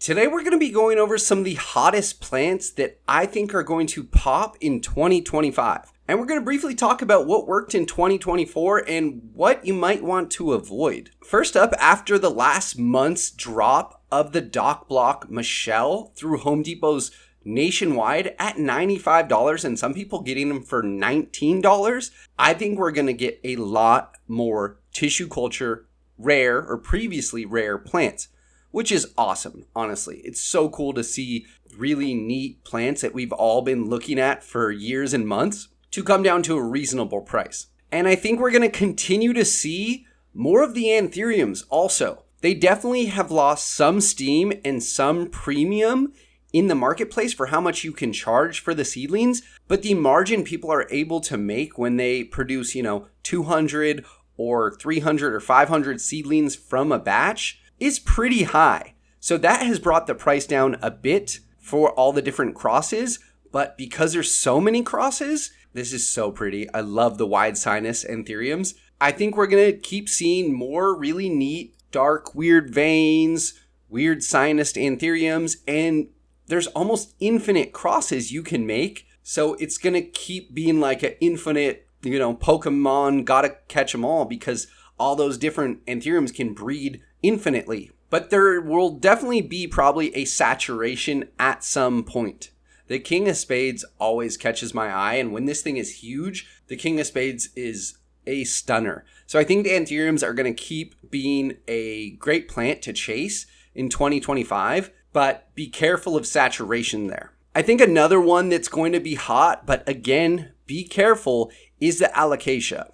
Today we're going to be going over some of the hottest plants that I think are going to pop in 2025. And we're going to briefly talk about what worked in 2024 and what you might want to avoid. First up, after the last month's drop of the Dock Block Michelle through Home Depot's nationwide at $95 and some people getting them for $19, I think we're going to get a lot more tissue culture rare or previously rare plants, which is awesome. Honestly, it's so cool to see really neat plants that we've all been looking at for years and months to come down to a reasonable price. And I think we're going to continue to see more of the Anthuriums also. They definitely have lost some steam and some premium in the marketplace for how much you can charge for the seedlings, but the margin people are able to make when they produce, 200 or 300 or 500 seedlings from a batch is pretty high. So that has brought the price down a bit for all the different crosses, but because there's so many crosses, this is so pretty. I love the wide sinus Anthuriums. I think we're going to keep seeing more really neat, dark, weird veins, weird sinused Anthuriums, and there's almost infinite crosses you can make. So it's going to keep being like an infinite, Pokemon, gotta catch them all, because all those different Anthuriums can breed infinitely. But there will definitely be probably a saturation at some point. The King of Spades always catches my eye, and when this thing is huge, the King of Spades is a stunner. So I think the Anthuriums are going to keep being a great plant to chase in 2025, but be careful of saturation there. I think another one that's going to be hot, but again, be careful, is the Alocasia.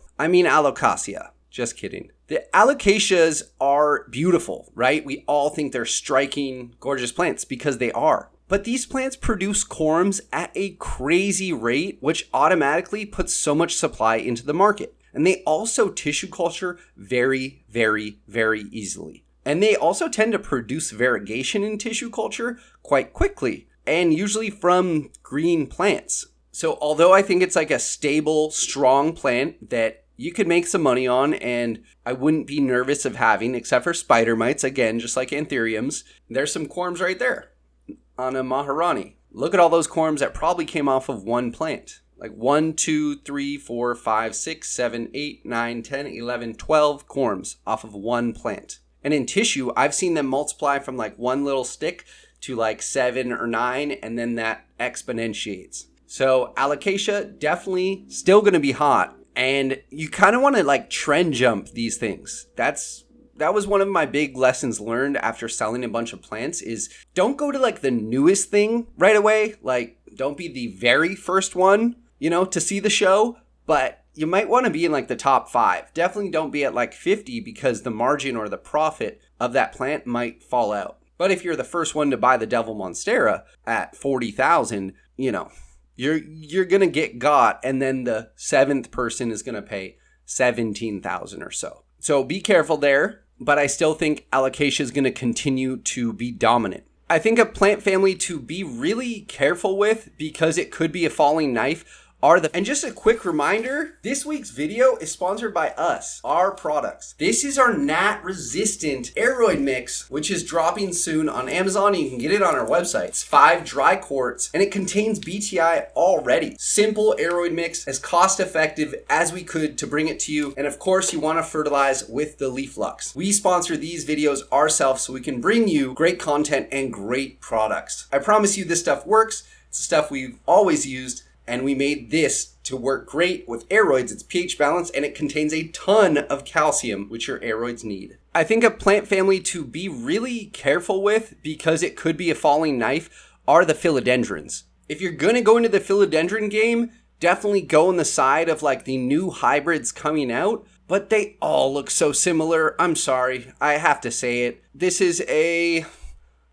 Just kidding. The Alocasias are beautiful, right? We all think they're striking, gorgeous plants because they are. But these plants produce corms at a crazy rate, which automatically puts so much supply into the market. And they also tissue culture very, very, very easily. And they also tend to produce variegation in tissue culture quite quickly, and usually from green plants. So although I think it's like a stable, strong plant that you could make some money on, and I wouldn't be nervous of having, except for spider mites, again, just like Anthuriums, there's some corms right there on a Maharani. Look at all those corms that probably came off of one plant. Like 1, 2, 3, 4, 5, 6, 7, 8, 9, 10, 11, 12 corms off of one plant. And in tissue, I've seen them multiply from like one little stick to like 7 or 9, and then that exponentiates. So Alocasia definitely still going to be hot. And you kind of want to like trend jump these things. That was one of my big lessons learned after selling a bunch of plants is don't go to like the newest thing right away. Like don't be the very first one, to see the show, but you might want to be in like the top 5. Definitely don't be at like 50 because the margin or the profit of that plant might fall out. But if you're the first one to buy the Devil Monstera at 40,000, you're going to get got, and then the 7th person is going to pay 17,000 or so. So be careful there, but I still think Alocasia is going to continue to be dominant. I think a plant family to be really careful with because it could be a falling knife and just a quick reminder, this week's video is sponsored by us, our products. This is our Gnat resistant Aroid mix, which is dropping soon on Amazon. You can get it on our website. It's 5 dry quarts and it contains BTI already. Simple Aroid mix, as cost effective as we could to bring it to you. And of course, you want to fertilize with the Leaf Lux. We sponsor these videos ourselves so we can bring you great content and great products. I promise you this stuff works. It's the stuff we've always used. And we made this to work great with Aroids. It's pH balanced and it contains a ton of calcium, which your Aroids need. I think a plant family to be really careful with because it could be a falling knife are the philodendrons. If you're going to go into the philodendron game, definitely go on the side of like the new hybrids coming out, but they all look so similar. I'm sorry, I have to say it. This is a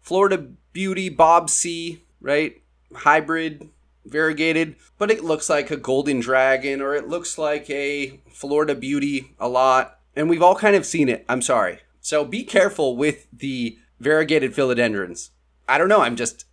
Florida Beauty Bob C, right? Hybrid. Variegated, but it looks like a golden dragon or it looks like a Florida Beauty a lot, and we've all kind of seen it. I'm sorry. So be careful with the variegated philodendrons. I don't know,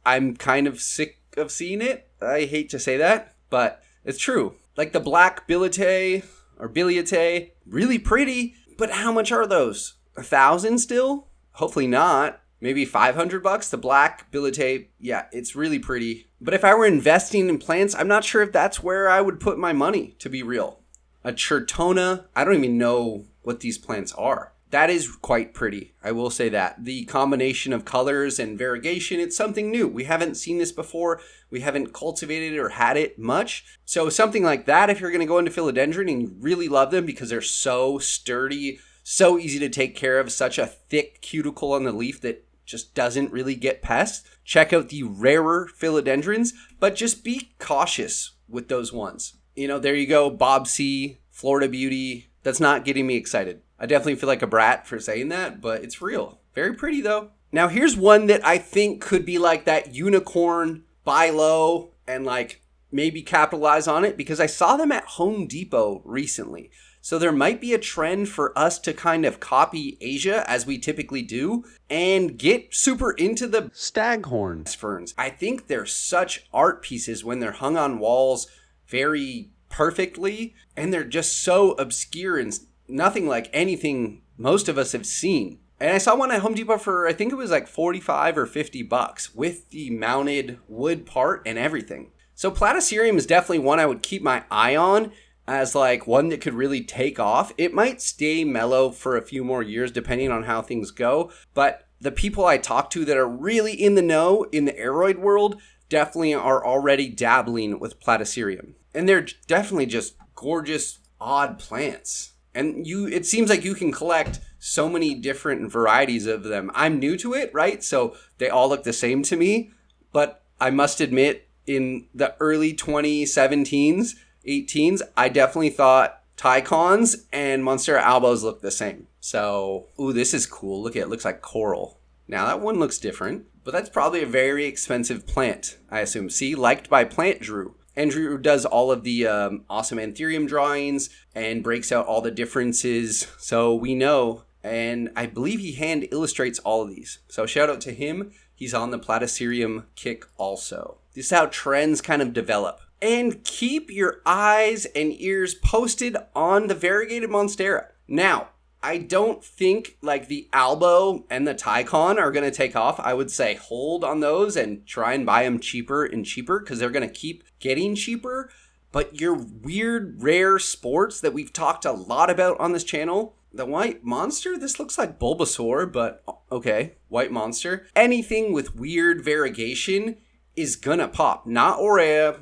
I'm kind of sick of seeing it. I hate to say that, but it's true. Like the black billiete or biliate, really pretty, but how much are those? 1,000 still? Hopefully not. maybe $500. The black billet, yeah, it's really pretty. But if I were investing in plants, I'm not sure if that's where I would put my money, to be real. A Chertona, I don't even know what these plants are. That is quite pretty, I will say that. The combination of colors and variegation, it's something new. We haven't seen this before. We haven't cultivated it or had it much. So something like that, if you're going to go into philodendron and you really love them because they're so sturdy, so easy to take care of, such a thick cuticle on the leaf that just doesn't really get pests, check out the rarer philodendrons, but just be cautious with those ones. You know, there you go, Bob C, Florida Beauty. That's not getting me excited. I definitely feel like a brat for saying that, but it's real. Very pretty though. Now here's one that I think could be like that unicorn, buy low and like maybe capitalize on it, because I saw them at Home Depot recently. So there might be a trend for us to kind of copy Asia, as we typically do, and get super into the Staghorn Ferns. I think they're such art pieces when they're hung on walls very perfectly, and they're just so obscure and nothing like anything most of us have seen. And I saw one at Home Depot for, I think it was like 45 or 50 bucks with the mounted wood part and everything. So platycerium is definitely one I would keep my eye on as like one that could really take off. It might stay mellow for a few more years depending on how things go. But the people I talk to that are really in the know in the Aroid world definitely are already dabbling with platycerium. And they're definitely just gorgeous, odd plants. And it seems like you can collect so many different varieties of them. I'm new to it, right? So they all look the same to me. But I must admit, in the early 2017s, 18s, I definitely thought Tycons and Monstera albos look the same. So, ooh, this is cool. Look at it, looks like coral. Now that one looks different, but that's probably a very expensive plant, I assume. See, liked by Plant Drew. Andrew does all of the awesome Anthurium drawings and breaks out all the differences, so we know. And I believe he hand illustrates all of these. So shout out to him. He's on the platycerium kick also. This is how trends kind of develop. And keep your eyes and ears posted on the variegated Monstera. Now, I don't think like the Albo and the Tycon are going to take off. I would say hold on those and try and buy them cheaper and cheaper because they're going to keep getting cheaper. But your weird, rare sports that we've talked a lot about on this channel, the white monster, this looks like Bulbasaur, but okay, white monster. Anything with weird variegation is gonna pop. Not Aurea.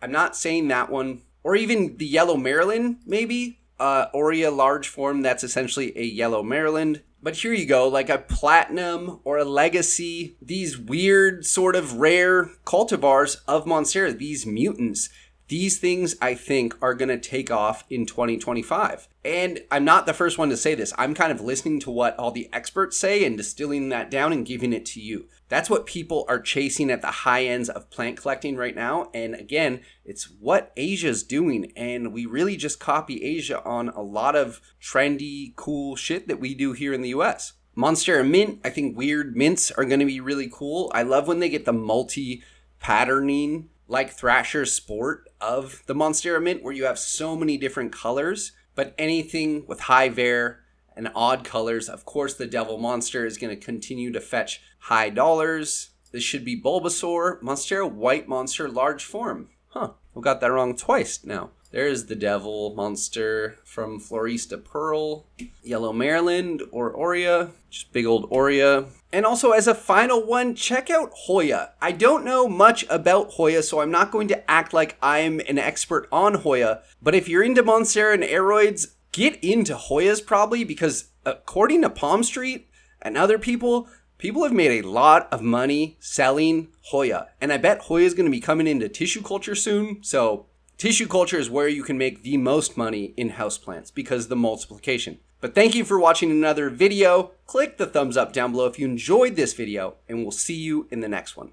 I'm not saying that one. Or even the yellow Maryland, maybe. Aurea large form, that's essentially a yellow Maryland. But here you go, like a platinum or a legacy, these weird sort of rare cultivars of Monstera, these mutants. These things, I think, are going to take off in 2025. And I'm not the first one to say this. I'm kind of listening to what all the experts say and distilling that down and giving it to you. That's what people are chasing at the high ends of plant collecting right now. And again, it's what Asia's doing. And we really just copy Asia on a lot of trendy, cool shit that we do here in the US. Monstera mint, I think weird mints are going to be really cool. I love when they get the multi-patterning like Thrasher Sport of the Monstera mint, where you have so many different colors, but anything with high var and odd colors. Of course, the Devil Monster is going to continue to fetch high dollars. This should be Bulbasaur, Monstera White Monster large form. Huh, we got that wrong twice now. There's the Devil Monster from Florista Pearl, Yellow Maryland or Aurea, just big old Aurea. And also as a final one, check out Hoya. I don't know much about Hoya, so I'm not going to act like I'm an expert on Hoya. But if you're into Monstera and Aroids, get into Hoyas probably, because according to Palm Street and other people have made a lot of money selling Hoya. And I bet Hoya is going to be coming into tissue culture soon, so tissue culture is where you can make the most money in houseplants because of the multiplication. But thank you for watching another video. Click the thumbs up down below if you enjoyed this video, and we'll see you in the next one.